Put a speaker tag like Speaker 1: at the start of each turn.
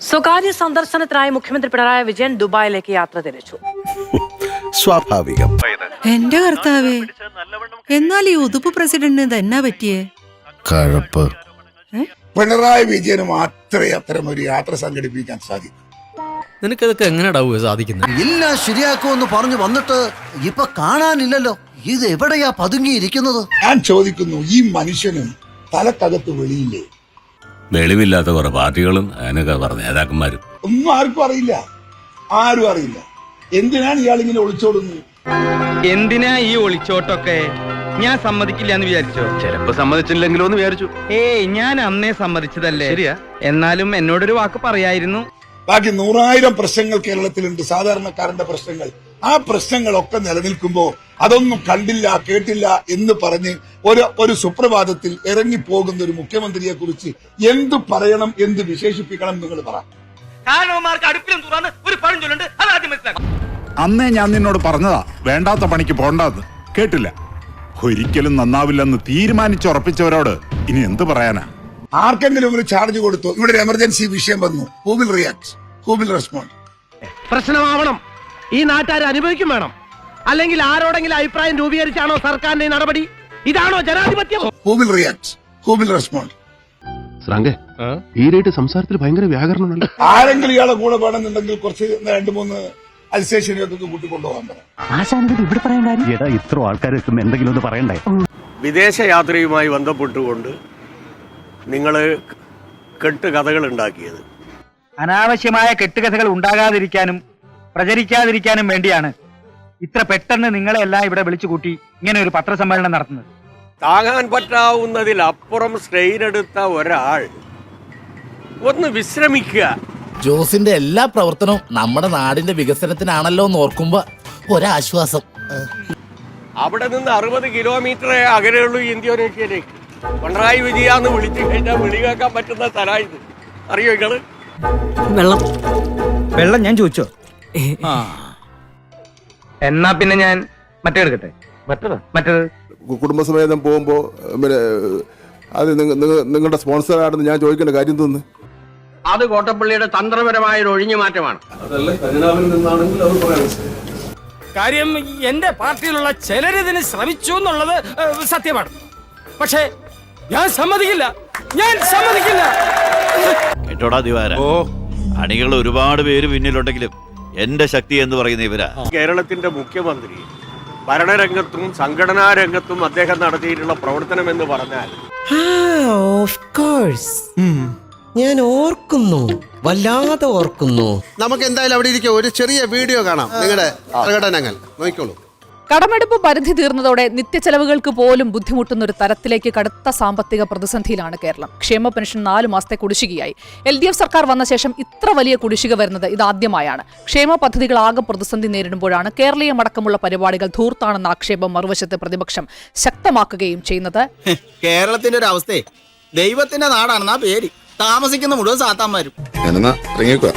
Speaker 1: സ്വകാര്യ സന്ദർശനത്തിനായി മുഖ്യമന്ത്രി പിണറായി വിജയൻ ദുബായിലേക്ക് യാത്ര തിരിച്ചു.
Speaker 2: സ്വാഭാവികം.
Speaker 3: എന്റെ കർത്താവേ, എന്നാൽ ഈ ഉതുപ്പ് പ്രസിഡന്റിന് തന്നെ പറ്റിയേ
Speaker 2: കഴപ്പ്.
Speaker 4: പിണറായി വിജയന് മാത്രമേ അത്തരം ഒരു യാത്ര സംഘടിപ്പിക്കാൻ സാധിക്കൂ.
Speaker 5: നിനക്കതൊക്കെ എങ്ങനെയാ സാധിക്കുന്നത്?
Speaker 6: ഇല്ല, ശരിയാക്കുമെന്ന് പറഞ്ഞു വന്നിട്ട് ഇപ്പൊ കാണാനില്ലല്ലോ. ഇത് എവിടെയാ പതുങ്ങിയിരിക്കുന്നത്?
Speaker 4: ഞാൻ ചോദിക്കുന്നു, ഈ മനുഷ്യനും തലക്കകത്ത് വെളിയില്ലേ?
Speaker 7: വെളിവില്ലാത്ത കുറെ പാർട്ടികളും അതിനൊക്കെ പറഞ്ഞ നേതാക്കന്മാരും
Speaker 4: ഒന്നും ആർക്കും അറിയില്ല, ആരും അറിയില്ല. എന്തിനാണ് ഇയാൾ ഇങ്ങനെ ഒളിച്ചോടുന്നത്?
Speaker 8: എന്തിനാ ഈ ഒളിച്ചോട്ടൊക്കെ? ഞാൻ സമ്മതിക്കില്ല എന്ന് വിചാരിച്ചോ?
Speaker 5: ചിലപ്പോ സമ്മതിച്ചില്ലെങ്കിലോ എന്ന് വിചാരിച്ചു.
Speaker 8: ഏയ്, ഞാൻ അന്നേ സമ്മതിച്ചതല്ലേ. ശരിയാ. എന്നാലും എന്നോടൊരു വാക്ക് പറയായിരുന്നു.
Speaker 4: ബാക്കി 100,000 പ്രശ്നങ്ങൾ കേരളത്തിലുണ്ട്, സാധാരണക്കാരന്റെ പ്രശ്നങ്ങൾ. ആ പ്രശ്നങ്ങളൊക്കെ നിലനിൽക്കുമ്പോ അതൊന്നും കണ്ടില്ല കേട്ടില്ല എന്ന് പറഞ്ഞ് ഒരു സുപ്രഭാതത്തിൽ ഇറങ്ങിപ്പോകുന്ന ഒരു മുഖ്യമന്ത്രിയെ കുറിച്ച് എന്ത് പറയണം, എന്ത് വിശേഷിപ്പിക്കണം നിങ്ങൾ പറ.
Speaker 9: അന്നേ ഞാൻ നിന്നോട് പറഞ്ഞതാ വേണ്ടാത്ത പണിക്ക് പോണ്ടെന്ന്. കേട്ടില്ല. ഒരിക്കലും നന്നാവില്ലെന്ന് തീരുമാനിച്ചുറപ്പിച്ചവരോട് ഇനി എന്ത് പറയാനാ?
Speaker 4: ആർക്കെങ്കിലും ഒരു ചാർജ് കൊടുത്തു, ഇവിടെ ഒരു എമർജൻസി വിഷയം വന്നു, who will react, who will respond?
Speaker 8: പ്രശ്നമാവണം, ഈ നാട്ടുകാർ അനുഭവിക്കും വേണം. അല്ലെങ്കിൽ ആരോടെങ്കിലും അഭിപ്രായം രൂപീകരിച്ചാണോ സർക്കാരിന്റെ നടപടി? ഇതാണോ ജനാധിപത്യം?
Speaker 4: Who will react, who will respond?
Speaker 5: ഈരായിട്ട് സംസാരത്തിൽ ഭയങ്കര വ്യാകരണം.
Speaker 4: ആരെങ്കിലും ഇയാളെ കൂടെ വേണമെന്നുണ്ടെങ്കിൽ കുറച്ച് 2-3 അൽസേഷനെയൊക്കെ കൂട്ടിക്കൊണ്ടുപോകാൻ പറയാം.
Speaker 5: ഇത്ര ആൾക്കാർ എത്തുമ്പോ എന്തെങ്കിലും ഒന്ന് പറയണ്ടേ?
Speaker 10: വിദേശയാത്രയുമായി ബന്ധപ്പെട്ടുകൊണ്ട് നിങ്ങള് കെട്ടുകഥകൾ ഉണ്ടാക്കിയത്,
Speaker 8: അനാവശ്യമായ കെട്ടുകഥകൾ ഉണ്ടാകാതിരിക്കാനും പ്രചരിക്കാതിരിക്കാനും വേണ്ടിയാണ് ഇത്ര പെട്ടെന്ന് നിങ്ങളെ എല്ലാം ഇവിടെ വിളിച്ചു കൂട്ടി ഇങ്ങനെ ഒരു പത്രസമ്മേളനം നടത്തുന്നത്.
Speaker 10: താങ്ങാൻ പറ്റാവുന്നതിലപ്പുറം സ്ട്രെയിൻ എടുത്ത ഒരാൾ ഒന്ന് വിശ്രമിക്കുക.
Speaker 6: ജോസിന്റെ എല്ലാ പ്രവർത്തനവും നമ്മുടെ നാടിന്റെ വികസനത്തിനാണല്ലോ എന്ന് ഓർക്കുമ്പോ ഒരാശ്വാസം.
Speaker 10: അവിടെ നിന്ന് 60 കിലോമീറ്റർ അകലെയുള്ളൂ ഇന്തോനേഷ്യയിലേക്ക്. പിണറായി വിജയാന്ന് വിളിച്ചു കഴിഞ്ഞാൽ വിളി കേൾക്കാൻ പറ്റുന്ന സ്ഥലമായത്. അറിയോ നിങ്ങള്?
Speaker 8: വെള്ളം ഞാൻ ചോദിച്ചോ? എന്നാ പിന്നെ ഞാൻ മറ്റേ എടുക്കട്ടെ. മറ്റേത്
Speaker 2: കുടുംബസമേതം പോകുമ്പോ പിന്നെ അത് നിങ്ങളുടെ സ്പോൺസർ ആണെന്ന് ഞാൻ ചോദിക്കേണ്ട കാര്യം തോന്നുന്നു.
Speaker 10: അത് കോട്ടപ്പള്ളിയുടെ തന്ത്രപരമായ ഒരു ഒഴിഞ്ഞു മാറ്റമാണ്.
Speaker 8: കാര്യം എന്റെ പാർട്ടിയിലുള്ള ചിലരിതിന് ശ്രമിച്ചു എന്നുള്ളത് സത്യമാണ്. പക്ഷേ ഞാൻ സമ്മതിക്കില്ല.
Speaker 7: കേട്ടോടാ ദിവാര, അണികൾ ഒരുപാട് പേര് പിന്നിലുണ്ടെങ്കിലും എന്റെ ശക്തി എന്ന് പറയുന്ന ഇവരാ.
Speaker 10: കേരളത്തിന്റെ മുഖ്യമന്ത്രി ഭരണരംഗത്തും സംഘടനാ രംഗത്തും അദ്ദേഹം നടത്തിയിട്ടുള്ള പ്രവർത്തനം എന്ന് പറഞ്ഞാൽ
Speaker 6: ഞാൻ ഓർക്കുന്നു, വല്ലാതെ ഓർക്കുന്നു.
Speaker 2: നമുക്ക് എന്തായാലും അവിടെ ഇരിക്കും, ഒരു ചെറിയ വീഡിയോ കാണാം നിങ്ങളുടെ പ്രകടനങ്ങൾ നോക്കിക്കോളൂ.
Speaker 11: കടമെടുപ്പ് പരിധി തീർന്നതോടെ നിത്യച്ചെലവുകൾക്ക് പോലും ബുദ്ധിമുട്ടുന്ന ഒരു തരത്തിലേക്ക് കടുത്ത സാമ്പത്തിക പ്രതിസന്ധിയിലാണ് കേരളം. ക്ഷേമ പെൻഷൻ 4 മാസത്തെ കുടിശ്ശികയായി. LDF സർക്കാർ വന്ന ശേഷം ഇത്ര വലിയ കുടിശ്ശിക വരുന്നത് ഇതാദ്യമായാണ്. ക്ഷേമ പദ്ധതികൾ ആകെ പ്രതിസന്ധി നേരിടുമ്പോഴാണ് കേരളീയമടക്കമുള്ള പരിപാടികൾ ധൂർത്താണെന്ന ആക്ഷേപം മറുവശത്ത് പ്രതിപക്ഷം ശക്തമാക്കുകയും ചെയ്യുന്നത്.
Speaker 6: കേരളത്തിന്റെ ഒരു അവസ്ഥയെ ദൈവത്തിന്റെ നാടാണെന്നാ പേര്. താമസിക്കുന്ന മുഴുവൻ സാത്താന്മാരും.
Speaker 2: ഇറങ്ങിക്കോ.